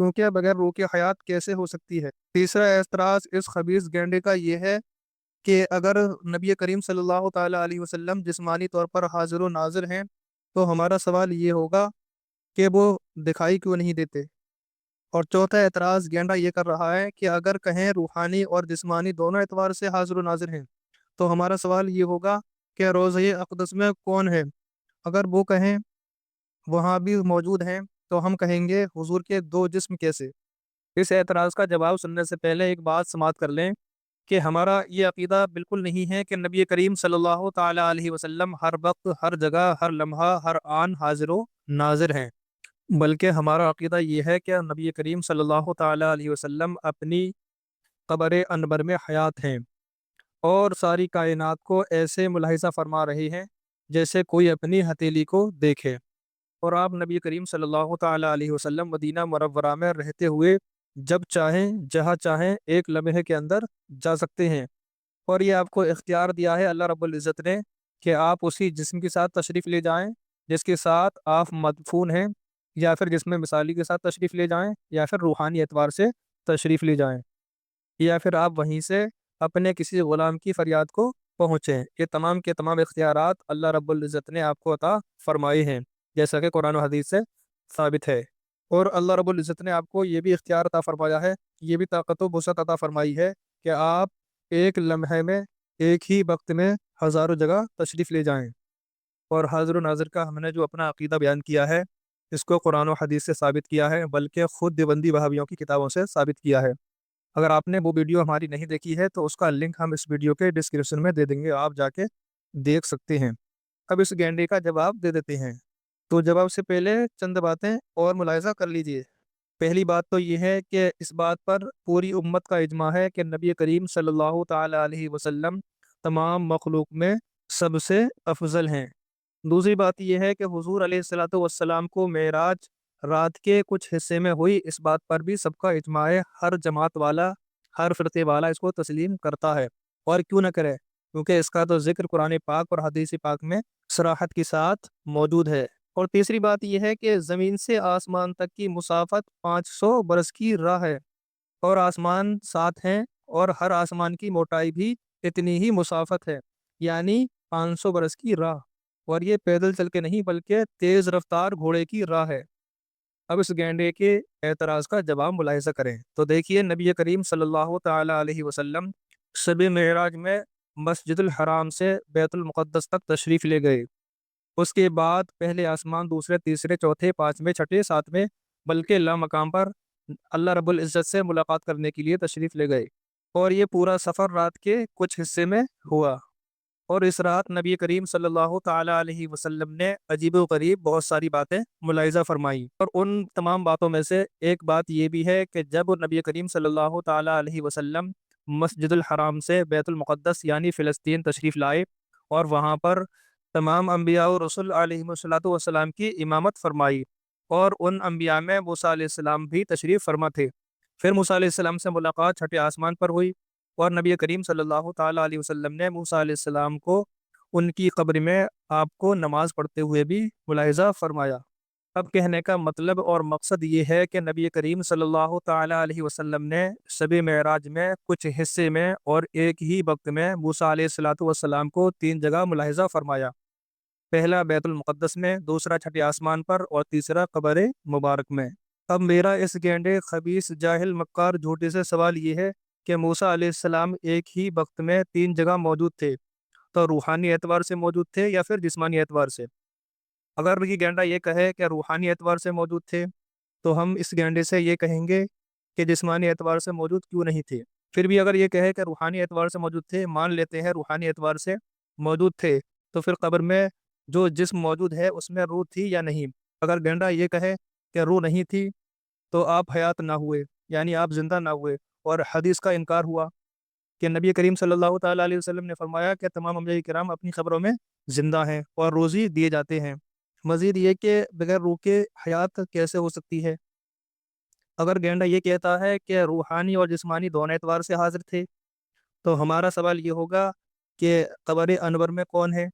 کیونکہ بغیر روح کی حیات کیسے ہو سکتی ہے۔ تیسرا اعتراض اس خبیث گینڈے کا یہ ہے کہ اگر نبی کریم صلی اللہ تعالیٰ علیہ وسلم جسمانی طور پر حاضر و ناظر ہیں تو ہمارا سوال یہ ہوگا کہ وہ دکھائی کیوں نہیں دیتے۔ اور چوتھا اعتراض گینڈا یہ کر رہا ہے کہ اگر کہیں روحانی اور جسمانی دونوں اعتبار سے حاضر و ناظر ہیں تو ہمارا سوال یہ ہوگا کہ روضہ اقدس میں کون ہے۔ اگر وہ کہیں وہاں بھی موجود ہیں تو ہم کہیں گے حضور کے دو جسم کیسے۔ اس اعتراض کا جواب سننے سے پہلے ایک بات سماعت کر لیں کہ ہمارا یہ عقیدہ بالکل نہیں ہے کہ نبی کریم صلی اللہ تعالیٰ علیہ وسلم ہر وقت، ہر جگہ، ہر لمحہ، ہر آن حاضر و ناظر ہیں، بلکہ ہمارا عقیدہ یہ ہے کہ نبی کریم صلی اللہ تعالیٰ علیہ وسلم اپنی قبر انور میں حیات ہیں اور ساری کائنات کو ایسے ملاحظہ فرما رہے ہیں جیسے کوئی اپنی ہتھیلی کو دیکھے۔ اور آپ نبی کریم صلی اللہ تعالیٰ علیہ وسلم مدینہ منورہ میں رہتے ہوئے جب چاہیں جہاں چاہیں ایک لمحے کے اندر جا سکتے ہیں، اور یہ آپ کو اختیار دیا ہے اللہ رب العزت نے کہ آپ اسی جسم کے ساتھ تشریف لے جائیں جس کے ساتھ آپ مدفون ہیں، یا پھر جسم مثالی کے ساتھ تشریف لے جائیں، یا پھر روحانی اعتبار سے تشریف لے جائیں، یا پھر آپ وہیں سے اپنے کسی غلام کی فریاد کو پہنچیں۔ یہ تمام کے تمام اختیارات اللہ رب العزت نے آپ کو عطا فرمائے ہیں جیسا کہ قرآن و حدیث سے ثابت ہے۔ اور اللہ رب العزت نے آپ کو یہ بھی اختیار عطا فرمایا ہے، یہ بھی طاقت و وسعت عطا فرمائی ہے کہ آپ ایک لمحے میں، ایک ہی وقت میں ہزاروں جگہ تشریف لے جائیں۔ اور حاضر و ناظر کا ہم نے جو اپنا عقیدہ بیان کیا ہے اس کو قرآن و حدیث سے ثابت کیا ہے، بلکہ خود دیوبندی وہابیوں کی کتابوں سے ثابت کیا ہے۔ اگر آپ نے وہ ویڈیو ہماری نہیں دیکھی ہے تو اس کا لنک ہم اس ویڈیو کے ڈسکرپشن میں دے دیں گے، آپ جا کے دیکھ سکتے ہیں۔ اب اس گینڈے کا جواب دے دیتے ہیں۔ تو جواب سے پہلے چند باتیں اور ملاحظہ کر لیجئے۔ پہلی بات تو یہ ہے کہ اس بات پر پوری امت کا اجماع ہے کہ نبی کریم صلی اللہ تعالیٰ علیہ وسلم تمام مخلوق میں سب سے افضل ہیں۔ دوسری بات یہ ہے کہ حضور علیہ الصلوۃ والسلام کو معراج رات کے کچھ حصے میں ہوئی، اس بات پر بھی سب کا اجماع ہے، ہر جماعت والا، ہر فرقے والا اس کو تسلیم کرتا ہے، اور کیوں نہ کرے، کیونکہ اس کا تو ذکر قرآن پاک اور حدیث پاک میں صراحت کے ساتھ موجود ہے۔ اور تیسری بات یہ ہے کہ زمین سے آسمان تک کی مسافت 500 برس کی راہ ہے، اور آسمان 7 ہیں، اور ہر آسمان کی موٹائی بھی اتنی ہی مسافت ہے، یعنی 500 برس کی راہ، اور یہ پیدل چل کے نہیں بلکہ تیز رفتار گھوڑے کی راہ ہے۔ اب اس گینڈے کے اعتراض کا جواب ملاحظہ کریں تو دیکھیے، نبی کریم صلی اللہ تعالیٰ علیہ وسلم شب معراج میں مسجد الحرام سے بیت المقدس تک تشریف لے گئے۔ اس کے بعد پہلے آسمان، دوسرے، تیسرے، چوتھے، پانچویں، چھٹے، ساتویں، بلکہ لامقام پر اللہ رب العزت سے ملاقات کرنے کے لیے تشریف لے گئے، اور یہ پورا سفر رات کے کچھ حصے میں ہوا۔ اور اس رات نبی کریم صلی اللہ تعالیٰ علیہ وسلم نے عجیب و غریب بہت ساری باتیں ملاحظہ فرمائی، اور ان تمام باتوں میں سے ایک بات یہ بھی ہے کہ جب نبی کریم صلی اللہ تعالیٰ علیہ وسلم مسجد الحرام سے بیت المقدس یعنی فلسطین تشریف لائے، اور وہاں پر تمام انبیاء و رسول علیہ السلام کی امامت فرمائی، اور ان انبیاء میں موسیٰ علیہ السلام بھی تشریف فرما تھے۔ پھر موسیٰ علیہ السلام سے ملاقات چھٹے آسمان پر ہوئی، اور نبی کریم صلی اللہ تعالیٰ علیہ وسلم نے موسیٰ علیہ السلام کو ان کی قبر میں آپ کو نماز پڑھتے ہوئے بھی ملاحظہ فرمایا۔ اب کہنے کا مطلب اور مقصد یہ ہے کہ نبی کریم صلی اللہ تعالیٰ علیہ وسلم نے شب معراج میں کچھ حصے میں اور ایک ہی وقت میں موسیٰ علیہ السلام کو 3 جگہ ملاحظہ فرمایا، پہلا بیت المقدس میں، دوسرا چھٹے آسمان پر، اور تیسرا قبر مبارک میں۔ اب میرا اس گینڈے، خبیث، جاہل، مکار، جھوٹے سے سوال یہ ہے کہ موسیٰ علیہ السلام ایک ہی وقت میں 3 جگہ موجود تھے، تو روحانی اعتبار سے موجود تھے یا پھر جسمانی اعتبار سے؟ اگر یہ گینڈا یہ کہے کہ روحانی اعتبار سے موجود تھے تو ہم اس گینڈے سے یہ کہیں گے کہ جسمانی اعتبار سے موجود کیوں نہیں تھے۔ پھر بھی اگر یہ کہے کہ روحانی اعتبار سے موجود تھے، مان لیتے ہیں روحانی اعتبار سے موجود تھے، تو پھر قبر میں جو جسم موجود ہے اس میں روح تھی یا نہیں؟ اگر گینڈا یہ کہے کہ روح نہیں تھی تو آپ حیات نہ ہوئے، یعنی آپ زندہ نہ ہوئے، اور حدیث کا انکار ہوا کہ نبی کریم صلی اللہ تعالیٰ علیہ وسلم نے فرمایا کہ تمام انبیاء کرام اپنی خبروں میں زندہ ہیں اور روزی دیے جاتے ہیں۔ مزید یہ کہ بغیر روح کے حیات کیسے ہو سکتی ہے؟ اگر گینڈا یہ کہتا ہے کہ روحانی اور جسمانی دونوں اعتبار سے حاضر تھے تو ہمارا سوال یہ ہوگا کہ قبر انور میں کون ہے؟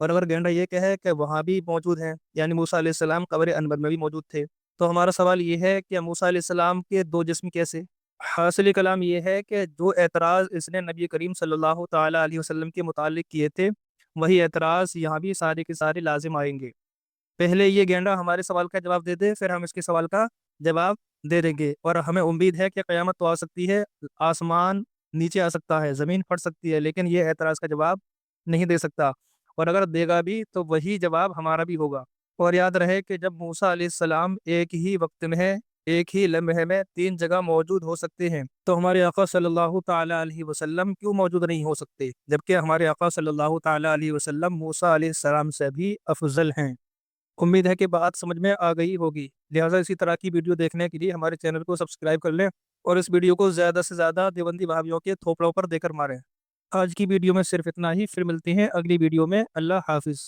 اور اگر گینڈا یہ کہے کہ وہاں بھی موجود ہیں، یعنی موسیٰ علیہ السلام قبر انور میں بھی موجود تھے، تو ہمارا سوال یہ ہے کہ موسیٰ علیہ السلام کے دو جسم کیسے؟ حاصل کلام یہ ہے کہ جو اعتراض اس نے نبی کریم صلی اللہ تعالیٰ علیہ وسلم کے متعلق کیے تھے وہی اعتراض یہاں بھی سارے کے سارے لازم آئیں گے۔ پہلے یہ گینڈا ہمارے سوال کا جواب دے دے، پھر ہم اس کے سوال کا جواب دے دیں گے، اور ہمیں امید ہے کہ قیامت تو آ سکتی ہے، آسمان نیچے آ سکتا ہے، زمین پھٹ سکتی ہے، لیکن یہ اعتراض کا جواب نہیں دے سکتا، اور اگر دے گا بھی تو وہی جواب ہمارا بھی ہوگا۔ اور یاد رہے کہ جب موسیٰ علیہ السلام ایک ہی وقت میں ایک ہی لمحے میں 3 جگہ موجود ہو سکتے ہیں تو ہمارے آقا صلی اللہ تعالیٰ علیہ وسلم کیوں موجود نہیں ہو سکتے، جبکہ ہمارے آقا صلی اللہ تعالیٰ علیہ وسلم موسیٰ علیہ السلام سے بھی افضل ہیں۔ امید ہے کہ بات سمجھ میں آ گئی ہوگی، لہٰذا اسی طرح کی ویڈیو دیکھنے کے لیے ہمارے چینل کو سبسکرائب کر لیں اور اس ویڈیو کو زیادہ سے زیادہ دیوبندی بھائیوں کے تھوپڑوں پر دے کر ماریں۔ آج کی ویڈیو میں صرف اتنا ہی، پھر ملتے ہیں اگلی ویڈیو میں۔ اللہ حافظ۔